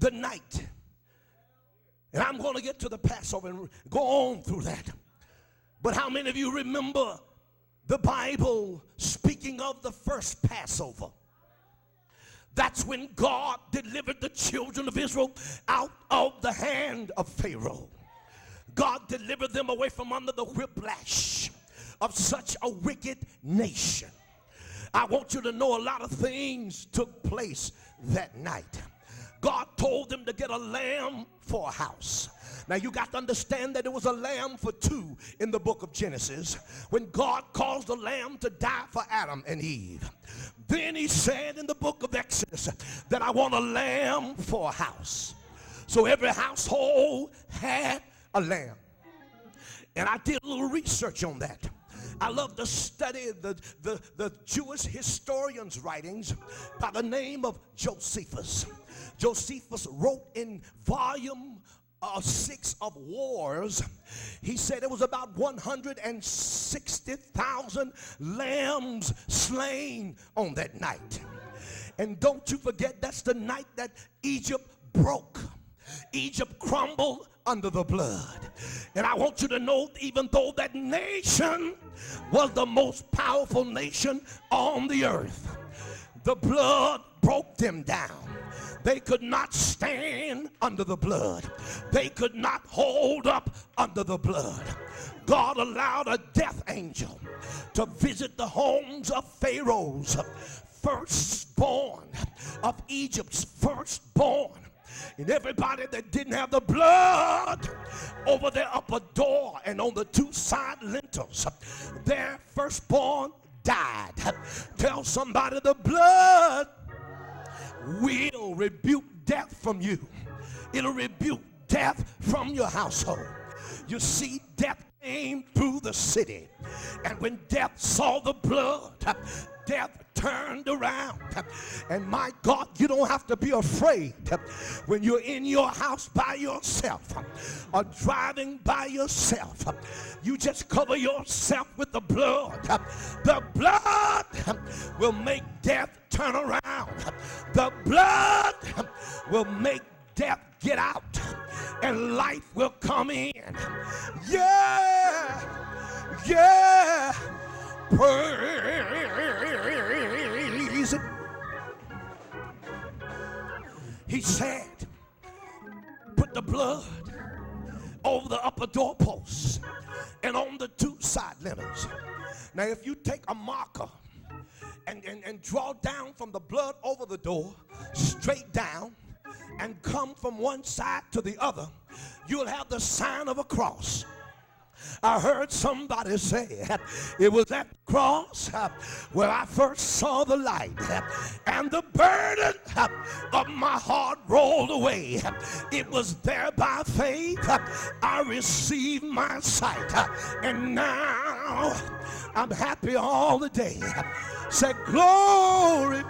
the night. And I'm going to get to the Passover and go on through that. But how many of you remember the Bible speaking of the first Passover? That's when God delivered the children of Israel out of the hand of Pharaoh. God delivered them away from under the whiplash of such a wicked nation. I want you to know a lot of things took place that night. God told them to get a lamb for a house. Now you got to understand that it was a lamb for two in the book of Genesis when God caused the lamb to die for Adam and Eve. Then he said in the book of Exodus that I want a lamb for a house. So every household had a lamb. And I did a little research on that. I love to study the Jewish historian's writings by the name of Josephus. Josephus wrote in volume 6 of Wars. He said it was about 160,000 lambs slain on that night. And don't you forget, that's the night that Egypt broke. Egypt crumbled under the blood. And I want you to know, even though that nation was the most powerful nation on the earth, the blood broke them down. They could not stand under the blood. They could not hold up under the blood. God allowed a death angel to visit the homes of Pharaoh's firstborn, of Egypt's firstborn. And everybody that didn't have the blood over their upper door and on the two side lintels, their firstborn died. Tell somebody, the blood will rebuke death from you. It'll rebuke death from your household. You see, death came through the city, and when death saw the blood, death turned around. And my God, you don't have to be afraid when you're in your house by yourself or driving by yourself. You just cover yourself with the blood. The blood will make death turn around. The blood will make death get out, and life will come in. Yeah, yeah. Praise it. He said, put the blood over the upper doorposts and on the two side lintels. Now, if you take a marker and draw down from the blood over the door straight down and come from one side to the other, you'll have the sign of a cross. I heard somebody say it was at the cross where I first saw the light, and the burden of my heart rolled away. It was there by faith I received my sight, and now I'm happy all the day. Say glory.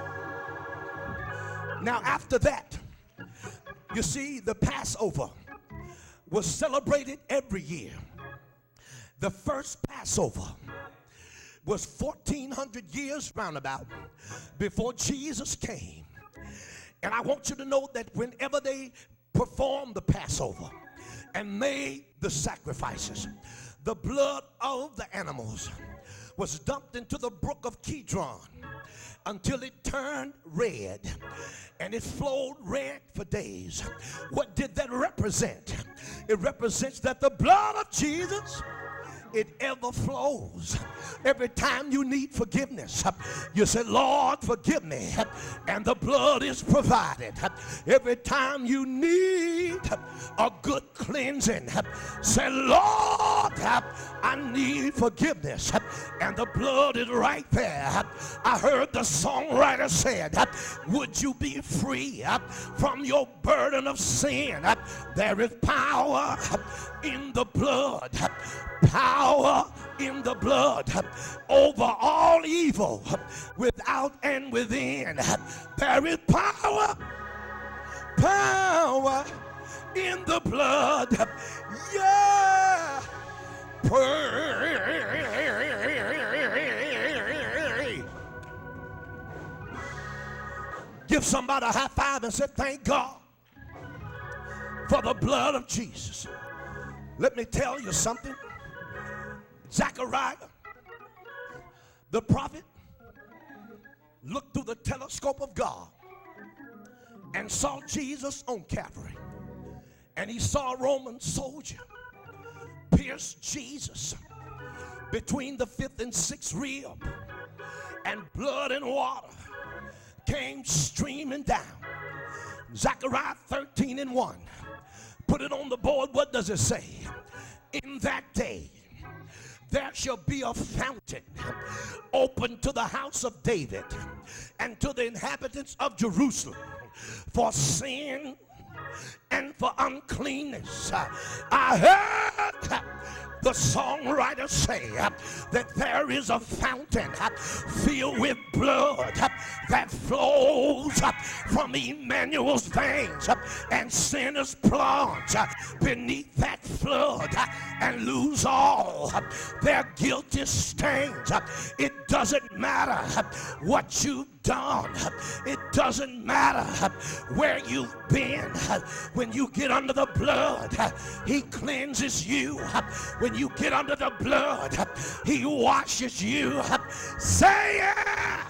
Now after that, you see, the Passover was celebrated every year. The first Passover was 1,400 years roundabout before Jesus came. And I want you to know that whenever they performed the Passover and made the sacrifices, the blood of the animals was dumped into the brook of Kidron until it turned red, and it flowed red for days. What did that represent? It represents that the blood of Jesus, it ever flows. Every time you need forgiveness, you say, Lord, forgive me, and the blood is provided. Every time you need a good cleansing, say, Lord, I need forgiveness, and the blood is right there. I heard the songwriter said, would you be free from your burden of sin? There is power in the blood. Power in the blood over all evil, without and within. There is power, power in the blood. Yeah. Give somebody a high five and say, thank God for the blood of Jesus. Let me tell you something. Zechariah, the prophet, looked through the telescope of God and saw Jesus on Calvary. And he saw a Roman soldier pierce Jesus between the 5th and 6th rib, and blood and water came streaming down. Zechariah 13:1. Put it on the board. What does it say? In that day there shall be a fountain open to the house of David and to the inhabitants of Jerusalem for sin and for uncleanness. I heard the songwriter say that there is a fountain filled with blood that flows from Emmanuel's veins, and sinners plunge beneath that flood and lose all their guilty stains. It doesn't matter what you've done. It doesn't matter where you've been. When you get under the blood, he cleanses you. When you get under the blood, he washes you. Say yeah.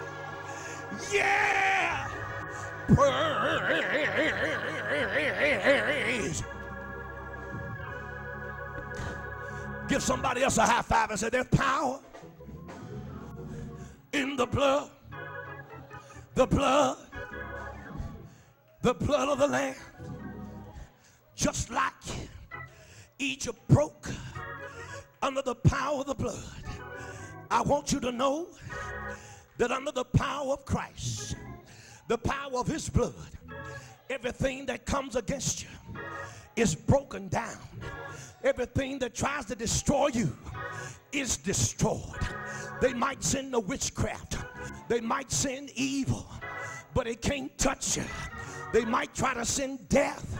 Yeah. Praise. Give somebody else a high five and say, there's power in the blood. The blood. The blood of the Lamb. Just like Egypt broke under the power of the blood, I want you to know that under the power of Christ, the power of his blood, everything that comes against you is broken down. Everything that tries to destroy you is destroyed. They might send the witchcraft, they might send evil, but it can't touch you. They might try to send death,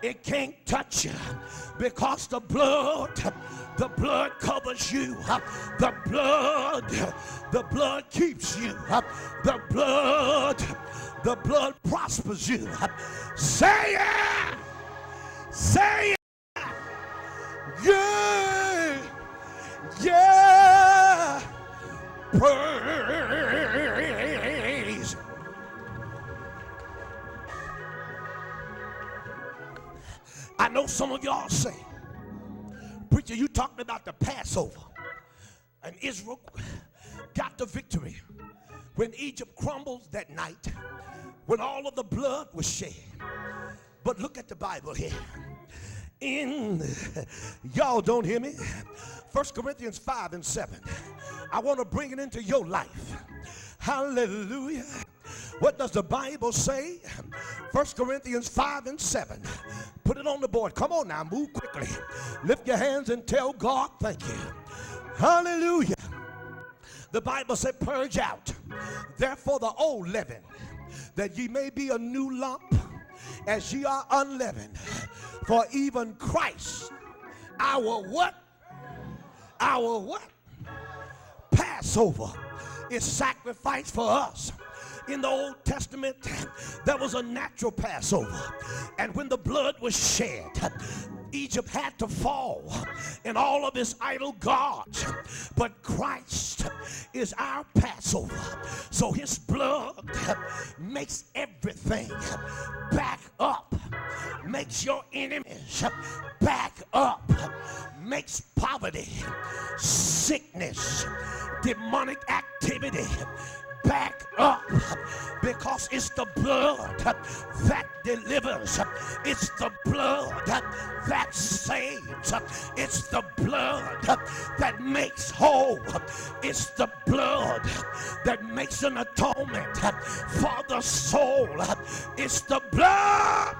it can't touch you, because the blood covers you. The blood keeps you. The blood prospers you. Say it. Say it. Yeah. Yeah. Praise. I know some of y'all say, preacher, you talking about the Passover, and Israel got the victory when Egypt crumbled that night, when all of the blood was shed. But look at the Bible here. Y'all don't hear me? 1 Corinthians 5:7. I want to bring it into your life. Hallelujah. What does the Bible say? 1 Corinthians 5:7. Put it on the board. Come on now, move quickly. Lift your hands and tell God thank you. Hallelujah. The Bible said, purge out therefore the old leaven, that ye may be a new lump, as ye are unleavened. For even Christ, our what? Our what? Passover is sacrificed for us. In the Old Testament, there was a natural Passover, and when the blood was shed, Egypt had to fall and all of his idol gods. But Christ is our Passover, so his blood makes everything back up, makes your enemies back up, makes poverty, sickness, demonic activity back up, because it's the blood that delivers, it's the blood that saves, it's the blood that makes whole, it's the blood that makes an atonement for the soul, it's the blood